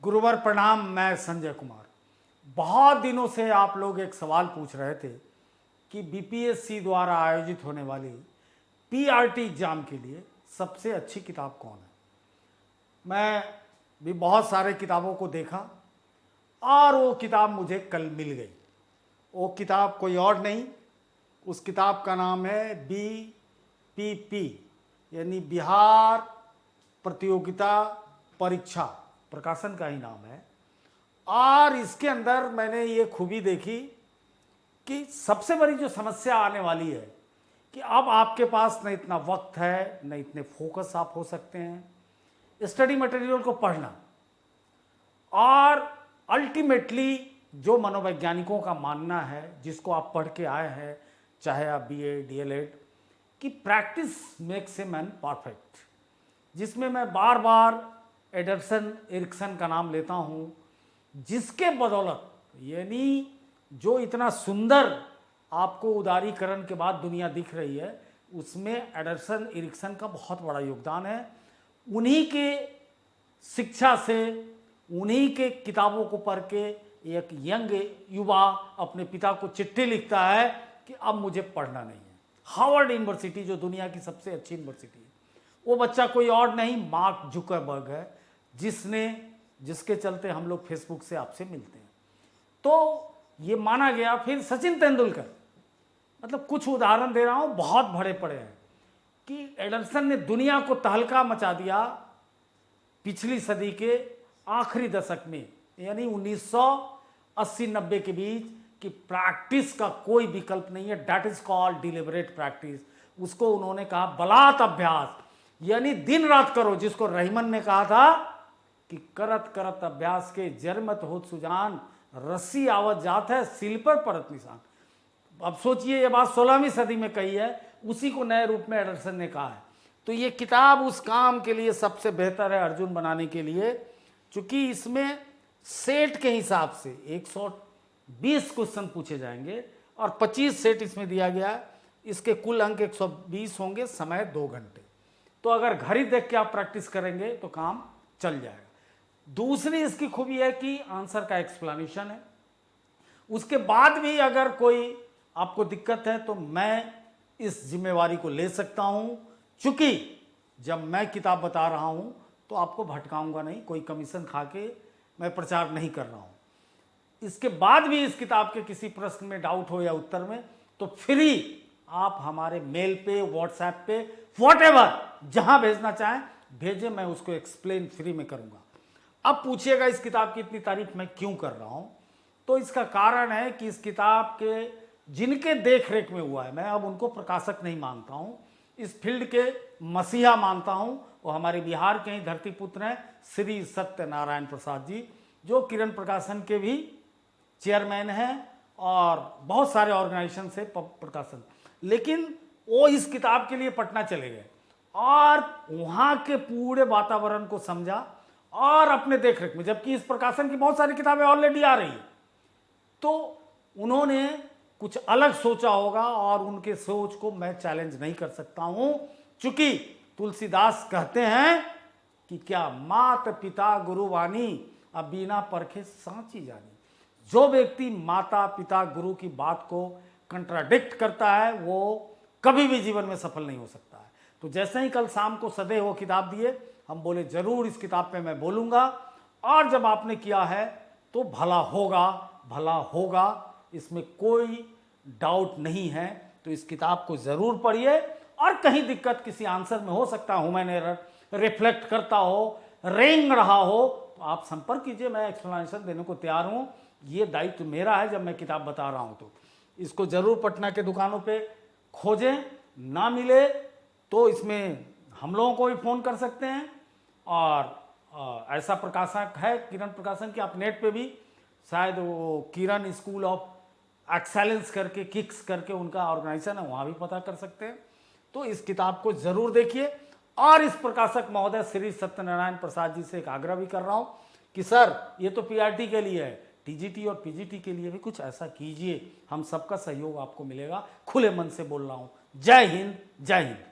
गुरुवर प्रणाम। मैं संजय कुमार। बहुत दिनों से आप लोग एक सवाल पूछ रहे थे कि बीपीएससी द्वारा आयोजित होने वाली पीआरटी एग्जाम के लिए सबसे अच्छी किताब कौन है। मैं भी बहुत सारे किताबों को देखा और वो किताब मुझे कल मिल गई। वो किताब कोई और नहीं, उस किताब का नाम है बीपीपी यानी बिहार प्रतियोगिता परीक्षा, प्रकाशन का ही नाम है। और इसके अंदर मैंने ये खूबी देखी कि सबसे बड़ी जो समस्या आने वाली है कि अब आपके पास न इतना वक्त है, न इतने फोकस आप हो सकते हैं स्टडी मटेरियल को पढ़ना। और अल्टीमेटली जो मनोवैज्ञानिकों का मानना है, जिसको आप पढ़ के आए हैं, चाहे आप बीए डीएलएड, कि practice makes a man perfect, जिसमें मैं बार बार एडरसन एरिक्सन का नाम लेता हूँ, जिसके बदौलत यानी जो इतना सुंदर आपको उदारीकरण के बाद दुनिया दिख रही है, उसमें एडरसन एरिक्सन का बहुत बड़ा योगदान है। उन्हीं के शिक्षा से, उन्हीं के किताबों को पढ़ के एक यंग युवा अपने पिता को चिट्ठी लिखता है कि अब मुझे पढ़ना नहीं है। हार्वर्ड यूनिवर्सिटी जो दुनिया की सबसे अच्छी यूनिवर्सिटी है, वो बच्चा कोई और नहीं मार्क जुकरबर्ग है, जिसके चलते हम लोग फेसबुक से आपसे मिलते हैं। तो ये माना गया। फिर सचिन तेंदुलकर, मतलब कुछ उदाहरण दे रहा हूं, बहुत बड़े पड़े हैं कि एडरसन ने दुनिया को तहलका मचा दिया पिछली सदी के आखिरी दशक में, यानी 1980-90 के बीच, कि प्रैक्टिस का कोई विकल्प नहीं है। That is called deliberate practice. उसको उन्होंने कहा बलात् अभ्यास, यानी दिन रात करो। जिसको रहीमन ने कहा था कि करत करत अभ्यास के जरमत होत सुजान, रस्सी आवत जात है सिल पर परत निशान। अब सोचिए, ये बात 16वीं सदी में कही है, उसी को नए रूप में एडरसन ने कहा है। तो ये किताब उस काम के लिए सबसे बेहतर है, अर्जुन बनाने के लिए, चूंकि इसमें सेट के हिसाब से 120 क्वेश्चन पूछे जाएंगे और 25 सेट इसमें दिया गया है। इसके कुल अंक 120 होंगे, समय 2 घंटे। तो अगर घड़ी देख के आप प्रैक्टिस करेंगे तो काम चल जाएगा। दूसरी इसकी खूबी है कि आंसर का एक्सप्लेनेशन है। उसके बाद भी अगर कोई आपको दिक्कत है तो मैं इस जिम्मेवारी को ले सकता हूं, चूंकि जब मैं किताब बता रहा हूं तो आपको भटकाऊंगा नहीं, कोई कमीशन खा के मैं प्रचार नहीं कर रहा हूं। इसके बाद भी इस किताब के किसी प्रश्न में डाउट हो या उत्तर में, तो फ्री आप हमारे मेल पे, व्हाट्सएप पे, व्हाटएवर जहां भेजना चाहें भेजें, मैं उसको एक्सप्लेन फ्री में करूंगा। अब पूछिएगा इस किताब की इतनी तारीफ मैं क्यों कर रहा हूं, तो इसका कारण है कि इस किताब के जिनके देख रेख में हुआ है, मैं अब उनको प्रकाशक नहीं मानता हूं, इस फील्ड के मसीहा मानता हूं। वो हमारे बिहार के ही धरती पुत्र हैं, श्री सत्यनारायण प्रसाद जी, जो किरण प्रकाशन के भी चेयरमैन हैं और बहुत सारे ऑर्गेनाइजेशन से प्रकाशन। लेकिन वो इस किताब के लिए पटना चले गए और वहाँ के पूरे वातावरण को समझा और अपने देखरेख में, जबकि इस प्रकाशन की बहुत सारी किताबें ऑलरेडी आ रही हैं, तो उन्होंने कुछ अलग सोचा होगा और उनके सोच को मैं चैलेंज नहीं कर सकता हूं, चूंकि तुलसीदास कहते हैं कि क्या मात पिता गुरु वाणी, अब बिना परखे सांची जानी। जो व्यक्ति माता पिता गुरु की बात को कंट्राडिक्ट करता है वो कभी भी जीवन में सफल नहीं हो सकता है। तो जैसे ही कल शाम को सदैव वो किताब दिए, हम बोले जरूर इस किताब पे मैं बोलूँगा, और जब आपने किया है तो भला होगा, भला होगा, इसमें कोई डाउट नहीं है। तो इस किताब को ज़रूर पढ़िए। और कहीं दिक्कत किसी आंसर में हो सकता है, ह्यूमन एरर रिफ्लेक्ट करता हो, रेंग रहा हो, तो आप संपर्क कीजिए, मैं एक्सप्लेनेशन देने को तैयार हूँ। ये दायित्व मेरा है जब मैं किताब बता रहा हूँ। तो इसको ज़रूर पटना के दुकानों पे खोजें, ना मिले तो इसमें हम लोगों को भी फ़ोन कर सकते हैं। और ऐसा प्रकाशक है किरण प्रकाशन की, आप नेट पे भी शायद वो किरण स्कूल ऑफ एक्सेलेंस करके, किक्स करके उनका ऑर्गेनाइजेशन है, वहाँ भी पता कर सकते हैं। तो इस किताब को ज़रूर देखिए। और इस प्रकाशक महोदय श्री सत्यनारायण प्रसाद जी से एक आग्रह भी कर रहा हूँ कि सर, ये तो पीआरटी के लिए है, टीजीटी और पीजीटी के लिए भी कुछ ऐसा कीजिए, हम सबका सहयोग आपको मिलेगा। खुले मन से बोल रहा हूँ। जय हिंद, जय हिंद।